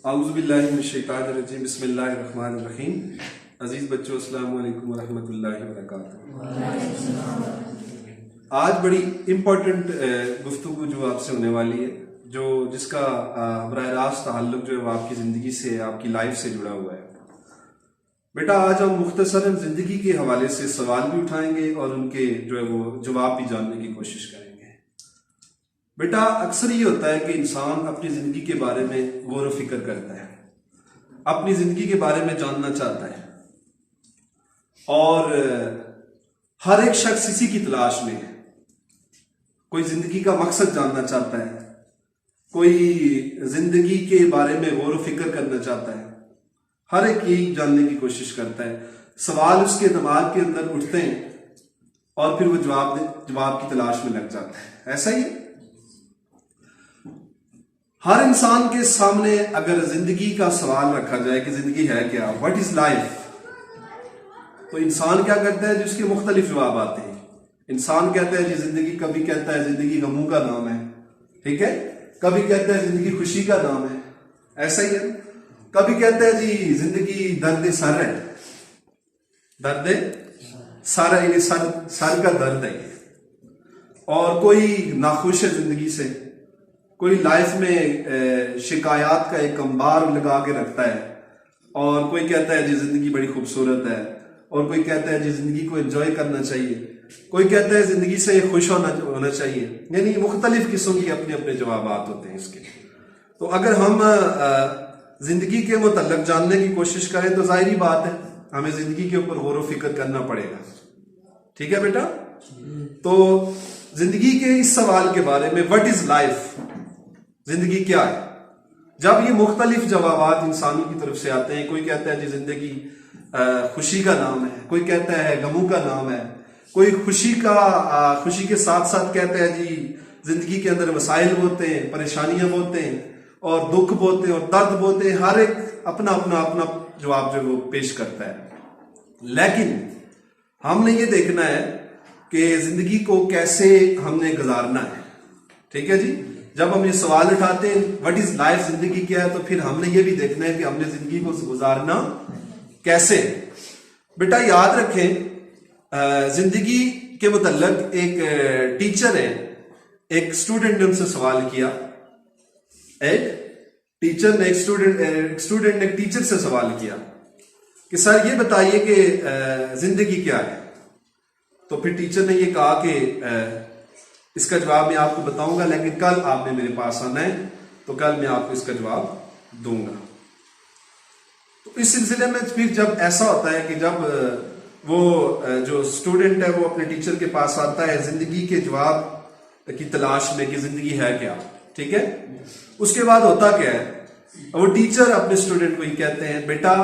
आऊज़ुबिल्लाहिमिनश्शैतानिर्रजीम बिस्मिल्लाहिर्रहमानिर्रहीम। अजीज़ बच्चों, अस्सलामु अलैकुम वरहमतुल्लाहि वबरकातुहू। आज बड़ी इम्पोर्टेंट गुफ्तगू जो आपसे होने वाली है, जिसका बराह रास्त ताल्लुक जो है वो आपकी ज़िंदगी से, आपकी लाइफ से जुड़ा हुआ है। बेटा, आज हम मुख्तसरन ज़िंदगी के हवाले से सवाल भी उठाएंगे और उनके जो है वो जवाब भी जानने की कोशिश करेंगे। बेटा, अक्सर ये होता है कि इंसान अपनी ज़िंदगी के बारे में गौर व फिक्र करता है, अपनी ज़िंदगी के बारे में जानना चाहता है, और हर एक शख्स इसी की तलाश में है। कोई ज़िंदगी का मकसद जानना चाहता है, कोई ज़िंदगी के बारे में गौर व फिक्र करना चाहता है, हर एक यही जानने की कोशिश करता है। सवाल उसके दिमाग के अंदर उठते हैं और फिर वो जवाब की तलाश में लग जाता है। ऐसा ही हर इंसान के सामने अगर जिंदगी का सवाल रखा जाए कि जिंदगी है क्या, व्हाट इज लाइफ, तो इंसान क्या करता है? जिसके मुख्तलिफ जवाब आते हैं। इंसान कहता है जी जिंदगी, कभी कहता है जिंदगी गमों का नाम है, ठीक है, कभी कहता है जिंदगी खुशी का नाम है, ऐसा ही है। कभी कहता है जी जिंदगी दर्द सर है, दर्द सर है, सर का दर्द है। और कोई नाखुश है जिंदगी से, कोई लाइफ में शिकायत का एक अंबार लगा के रखता है, और कोई कहता है जी जिंदगी बड़ी खूबसूरत है, और कोई कहता है जी जिंदगी को एंजॉय करना चाहिए, कोई कहता है जिंदगी से खुश होना चाहिए। यानी मुख्तलिफ किस्म की अपने अपने जवाब होते हैं इसके। तो अगर हम जिंदगी के मुतल्लक जानने की कोशिश करें तो जाहिर बात है हमें जिंदगी के ऊपर गौर व फिक्र करना पड़ेगा। ठीक है बेटा? तो जिंदगी के इस सवाल के बारे में, व्हाट इज लाइफ, जिंदगी क्या है, जब ये मुख्तलिफ जवाबात इंसानों की तरफ से आते हैं, कोई कहता है जी जिंदगी खुशी का नाम है, कोई कहता है गमों का नाम है, कोई खुशी के साथ साथ कहता है जी जिंदगी के अंदर मसाइल होते हैं, परेशानियां होते हैं, और दुख बोते हैं, और दर्द बोते हैं। हर एक अपना अपना जवाब जो वो पेश करता है। लेकिन हमने ये देखना है कि जिंदगी को कैसे हमने गुजारना है। ठीक है जी? जब हम ये सवाल उठाते हैं व्हाट इज लाइफ, जिंदगी क्या है, तो फिर हमने ये भी देखना है कि हमने जिंदगी को गुजारना कैसे। बेटा याद रखें, जिंदगी के मुतल्लक एक टीचर है, एक स्टूडेंट ने उनसे सवाल किया, एक टीचर ने स्टूडेंट ने एक टीचर से सवाल किया कि सर ये बताइए कि जिंदगी क्या है। तो फिर टीचर ने ये कहा कि इसका जवाब मैं आपको बताऊंगा, लेकिन कल आपने मेरे पास आना है, तो कल मैं आपको इसका जवाब दूंगा। तो इस सिलसिले में फिर जब ऐसा होता है कि जब वो जो स्टूडेंट है वो अपने टीचर के पास आता है जिंदगी के जवाब की तलाश में कि जिंदगी है क्या, ठीक है, उसके बाद होता क्या है, वो टीचर अपने स्टूडेंट को ही कहते हैं बेटा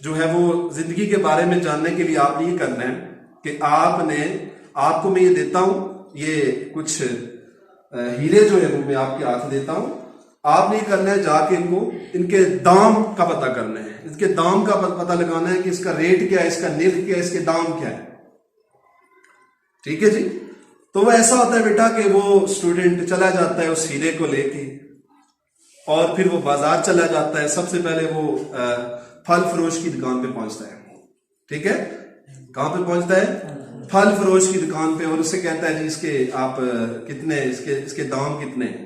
जो है वो जिंदगी के बारे में जानने के लिए आपने ये करना है कि आपको मैं ये देता हूं, ये कुछ हीरे जो है वो मैं आपके हाथ देता हूं, आपने ये करना है जाके इनके दाम का पता करना है, इसके दाम का पता लगाना है कि इसका रेट क्या है, इसका निर्ख क्या है, इसके दाम क्या है। ठीक है जी? तो वो ऐसा होता है बेटा कि वो स्टूडेंट चला जाता है उस हीरे को लेके, और फिर वो बाजार चला जाता है। सबसे पहले वो फल फरोश की दुकान पे पहुंचता है। ठीक है? कहां पे पहुंचता है? फल फरोश की दुकान पे, और उससे कहता है जी इसके आप कितने, इसके दाम कितने हैं,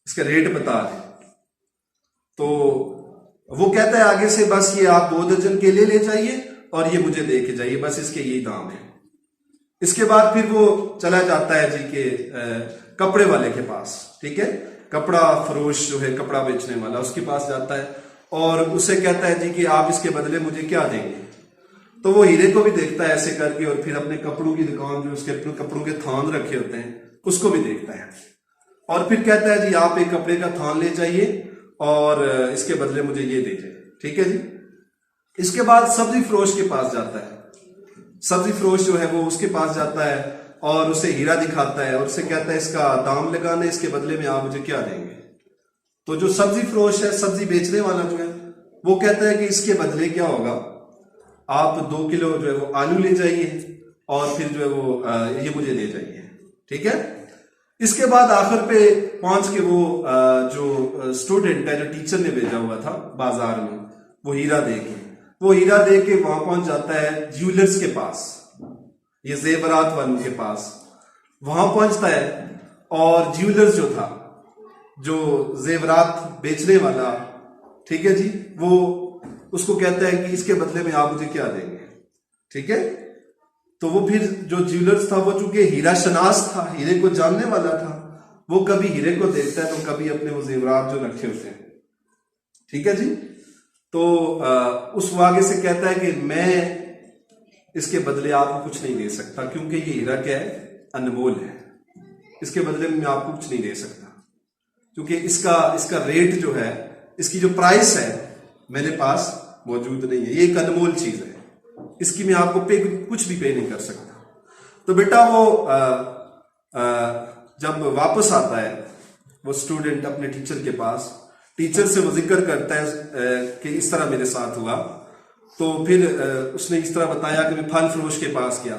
इसका रेट बता दें। तो वो कहता है आगे से बस ये आप 2 दर्जन केले ले जाइए और ये मुझे दे के जाइए, बस इसके यही दाम है। इसके बाद फिर वो चला जाता है जी के कपड़े वाले के पास। ठीक है? कपड़ा फरोश जो है, कपड़ा बेचने वाला, उसके पास जाता है और उससे कहता है जी कि आप इसके बदले मुझे क्या देंगे। तो वो हीरे को भी देखता है ऐसे करके, और फिर अपने कपड़ों की दुकान जो उसके कपड़ों के थान रखे होते हैं उसको भी देखता है, और फिर कहता है जी आप एक कपड़े का थान ले जाइए और इसके बदले मुझे ये दीजिए। ठीक है जी? इसके बाद सब्जी फरोश के पास जाता है। सब्जी फरोश जो है वो उसके पास जाता है और उसे हीरा दिखाता है और उससे कहता है इसका दाम लगाना है, इसके बदले में आप मुझे क्या देंगे। तो जो सब्जी फरोश है, सब्जी बेचने वाला जो है, वो कहता है कि इसके बदले क्या होगा, आप 2 किलो जो है वो आलू ले जाइए और फिर जो है वो ये मुझे दे जाइए। ठीक है? इसके बाद आखिर पे पहुंच के वो जो स्टूडेंट है, जो टीचर ने भेजा हुआ था बाजार में, वो हीरा दे के वहां पहुंच जाता है ज्वेलर्स के पास, ये जेवरात वालों के पास वहां पहुंचता है। और ज्वेलर्स जो था, जो जेवरात बेचने वाला, ठीक है जी, वो उसको कहता है कि इसके बदले में आप मुझे क्या देंगे, ठीक है। तो वो फिर जो ज्वेलर्स था, वो चूंकि हीरा शनास था, हीरे को जानने वाला था, वो कभी हीरे को देखता है तो कभी अपने वो जेवरात जो रखे होते हैं, ठीक है जी। तो उस आगे से कहता है कि मैं इसके बदले आपको कुछ नहीं दे सकता, क्योंकि ये हीरा क्या है, अनमोल है, इसके बदले में मैं आपको कुछ नहीं दे सकता, क्योंकि इसका रेट जो है, इसकी जो प्राइस है मेरे पास मौजूद नहीं है, ये एक अनमोल चीज है, इसकी मैं आपको कुछ भी पे नहीं कर सकता। तो बेटा वो जब वापस आता है वो स्टूडेंट अपने टीचर के पास, टीचर से वो जिक्र करता है कि इस तरह मेरे साथ हुआ। तो फिर उसने इस तरह बताया कि मैं फल फरोश के पास गया,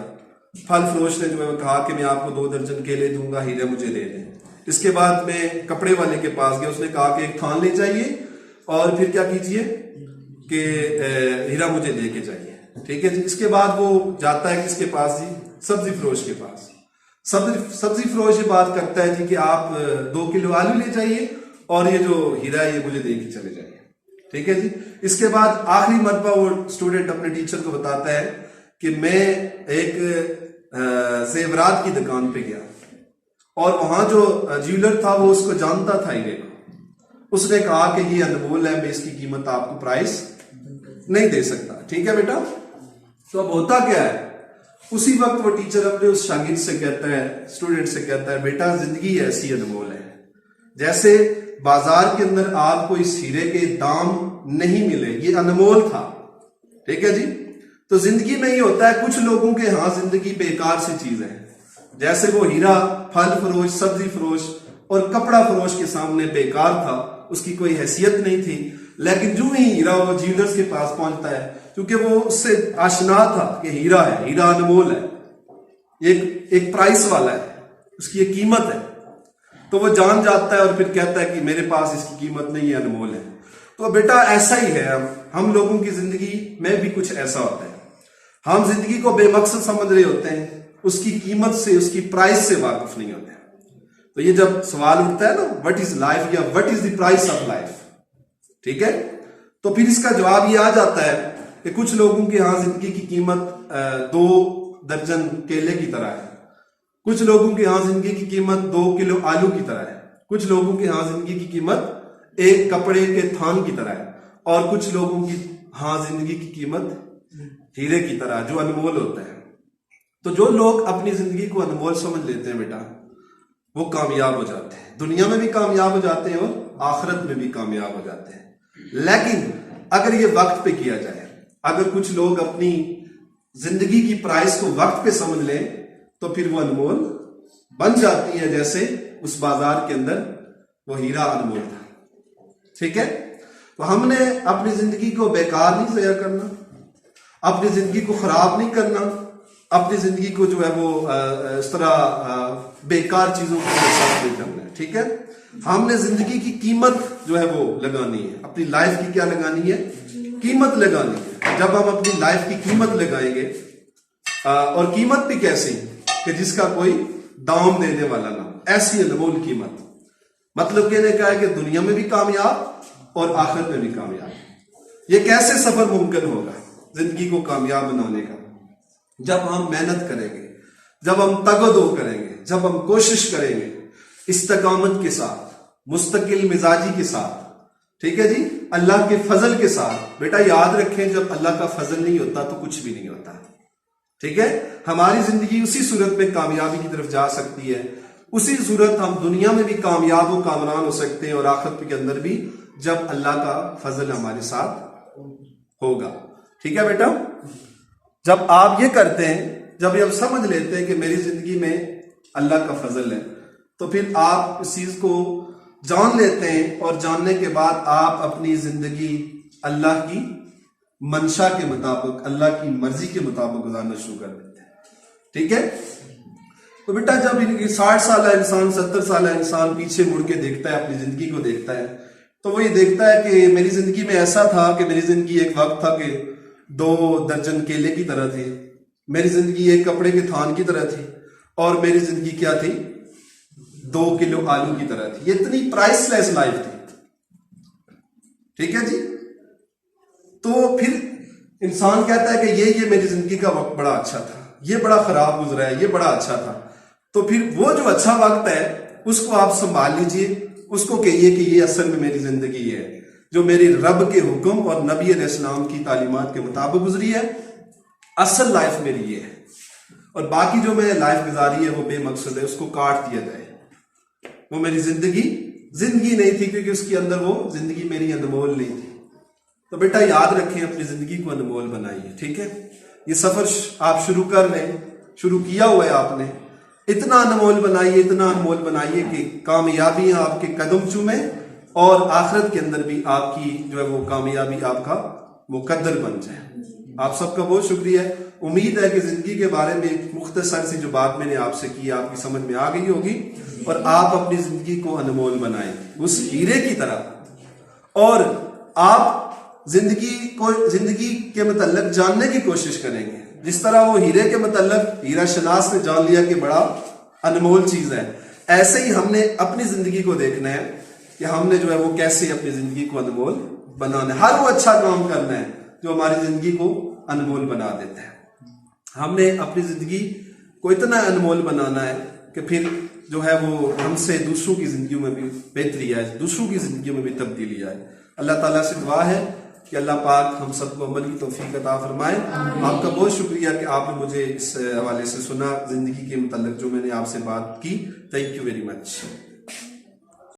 फल फरोश ने जो है कहा कि मैं आपको 2 दर्जन केले दूंगा, हीरे मुझे दे दें। इसके बाद मैं कपड़े वाले के पास गया, उसने कहा कि एक थान ले जाइए और फिर क्या कीजिए कि हीरा मुझे लेके जाइए, ठीक है जी। इसके बाद वो जाता है किसके पास जी, सब्जी फरोश के पास। सब्जी फरोश ये बात करता है जी कि आप 2 किलो आलू ले जाइए और ये जो हीरा है ये मुझे दे के चले जाइए, ठीक है जी। इसके बाद आखिरी मरतबा वो स्टूडेंट अपने टीचर को बताता है कि मैं एक जेवरात की दुकान पे गया और वहां जो ज्वेलर था वो उसको जानता था हीरे को, उसने कहा कि ये अनमोल है, मैं इसकी कीमत आपको प्राइस नहीं दे सकता, ठीक है बेटा। तो अब होता क्या है, उसी वक्त वो टीचर अपने उस शागिर्द से कहता है, स्टूडेंट से कहता है, बेटा जिंदगी ऐसी अनमोल है, जैसे बाजार के अंदर आपको इस हीरे के दाम नहीं मिले, ये अनमोल था, ठीक है जी। तो जिंदगी में ये होता है, कुछ लोगों के यहां जिंदगी बेकार सी चीज है, जैसे वो हीरा फल फरोश, सब्जी फरोश और कपड़ा फरोश के सामने बेकार था, उसकी कोई हैसियत नहीं थी। लेकिन जो ही हीरा वो ज्वेलर्स के पास पहुंचता है, क्योंकि वो उससे आशना था कि हीरा है, हीरा अनमोल है, एक प्राइस वाला है, उसकी एक कीमत है, तो वो जान जाता है और फिर कहता है कि मेरे पास इसकी कीमत नहीं है, अनमोल है। तो बेटा ऐसा ही है, हम लोगों की जिंदगी में भी कुछ ऐसा होता है, हम जिंदगी को बेमकसद समझ रहे होते हैं, उसकी कीमत से, उसकी प्राइस से वाकिफ नहीं होते। तो ये जब सवाल उठता है ना, व्हाट इज लाइफ या what is the price of life, ठीक है, तो फिर इसका जवाब ये आ जाता है कि कुछ लोगों के यहां जिंदगी की कीमत 2 दर्जन केले की तरह है, कुछ लोगों के यहां जिंदगी की कीमत 2 किलो आलू की तरह है, कुछ लोगों के यहां जिंदगी की कीमत एक कपड़े के थान की तरह है, और कुछ लोगों की यहां जिंदगी की कीमत हीरे की तरह, जो अनमोल होता है। तो जो लोग अपनी जिंदगी को अनमोल समझ लेते हैं बेटा, वो कामयाब हो जाते हैं, दुनिया में भी कामयाब हो जाते हैं और आखिरत में भी कामयाब हो जाते हैं। लेकिन अगर ये वक्त पे किया जाए, अगर कुछ लोग अपनी जिंदगी की प्राइस को वक्त पे समझ लें, तो फिर वो अनमोल बन जाती है, जैसे उस बाजार के अंदर वो हीरा अनमोल था, ठीक है। तो हमने अपनी जिंदगी को बेकार नहीं ज़ाया करना, अपनी जिंदगी को खराब नहीं करना, अपनी जिंदगी को जो है वो इस तरह बेकार चीजों के साथ नहीं करना है, ठीक है। हमने जिंदगी की कीमत जो है वो लगानी है, अपनी लाइफ की क्या लगानी है, कीमत लगानी है। जब हम अपनी लाइफ की कीमत लगाएंगे, और कीमत भी कैसी कि जिसका कोई दाम देने वाला ना, ऐसी अनमोल कीमत, मतलब कहने का है कि दुनिया में भी कामयाब और आखिरत में भी कामयाब। ये कैसे सफर मुमकिन होगा जिंदगी को कामयाब बनाने का, जब हम मेहनत करेंगे, जब हम तगदो करेंगे, जब हम कोशिश करेंगे इस्तकामत के साथ, मुस्तकिल मिजाजी के साथ, ठीक है जी, अल्लाह के फजल के साथ। बेटा याद रखें, जब अल्लाह का फजल नहीं होता तो कुछ भी नहीं होता, ठीक है। हमारी जिंदगी उसी सूरत में कामयाबी की तरफ जा सकती है, उसी सूरत हम दुनिया में भी कामयाब और कामरान हो सकते हैं और आखिरत के अंदर भी, जब अल्लाह का फजल हमारे साथ होगा, ठीक है बेटा। जब आप ये करते हैं, जब ये आप समझ लेते हैं कि मेरी जिंदगी में अल्लाह का फजल है, तो फिर आप इस चीज को जान लेते हैं, और जानने के बाद आप अपनी जिंदगी अल्लाह की मंशा के मुताबिक, अल्लाह की मर्जी के मुताबिक गुजारना शुरू कर देते हैं, ठीक है। तो बेटा जब इनकी 60 साल इंसान 70 साल इंसान पीछे मुड़ के देखता है, अपनी जिंदगी को देखता है, तो वो ये देखता है कि मेरी जिंदगी में ऐसा था कि मेरी जिंदगी एक वक्त था कि 2 दर्जन केले की तरह थी, मेरी जिंदगी एक कपड़े के थान की तरह थी, और मेरी जिंदगी क्या थी, 2 किलो आलू की तरह थी। ये इतनी प्राइसलेस लाइफ थी। ठीक है जी। तो फिर इंसान कहता है कि ये मेरी जिंदगी का वक्त बड़ा अच्छा था, ये बड़ा खराब गुजरा है, ये बड़ा अच्छा था। तो फिर वो जो अच्छा वक्त है उसको आप संभाल लीजिए, उसको कहिए कि ये असल में मेरी जिंदगी है, जो मेरी रब के हुक्म और नबी अलैहिस्सलाम की तालीमात के मुताबिक गुजरी है। असल लाइफ मेरी ये है, और बाकी जो मैंने लाइफ गुजारी है वो बेमकसद है, उसको काट दिया जाए। वो मेरी जिंदगी नहीं थी, क्योंकि उसके अंदर वो जिंदगी मेरी अनमोल नहीं थी। तो बेटा याद रखें, अपनी जिंदगी को अनमोल बनाइए। ठीक है, ये सफर आप शुरू कर लें, शुरू किया हुआ है आपने, इतना अनमोल बनाइए, इतना अनमोल बनाइए कि कामयाबियां आपके कदम चूमे, और आखिरत के अंदर भी आपकी जो है वो कामयाबी आपका मुकद्दर बन जाए। आप सबका बहुत शुक्रिया। उम्मीद है कि जिंदगी के बारे में मुख्तसर सी जो बात मैंने आपसे की आपकी समझ में आ गई होगी, और आप अपनी जिंदगी को अनमोल बनाएं उस हीरे की तरह, और आप जिंदगी के मतलब जानने की कोशिश करेंगे, जिस तरह वो हीरे के मतलब हीरा शनास ने जान लिया कि बड़ा अनमोल चीज है। ऐसे ही हमने अपनी जिंदगी को देखना है कि हमने जो है वो कैसे अपनी जिंदगी को अनमोल बनाना है। हर वो अच्छा काम करना है जो हमारी जिंदगी को अनमोल बना देता है। हमने अपनी जिंदगी को इतना अनमोल बनाना है कि फिर जो है वो हमसे दूसरों की जिंदगी में भी बेहतरी आए, दूसरों की जिंदगी में भी तब्दीली आए। अल्लाह ताला से दुआ है कि अल्लाह पाक हम सबको अमल की तौफीक अता फरमाए। आपका बहुत शुक्रिया कि आपने मुझे इस हवाले से सुना, जिंदगी के मुताल्लिक जो मैंने आपसे बात की। Thank you very much.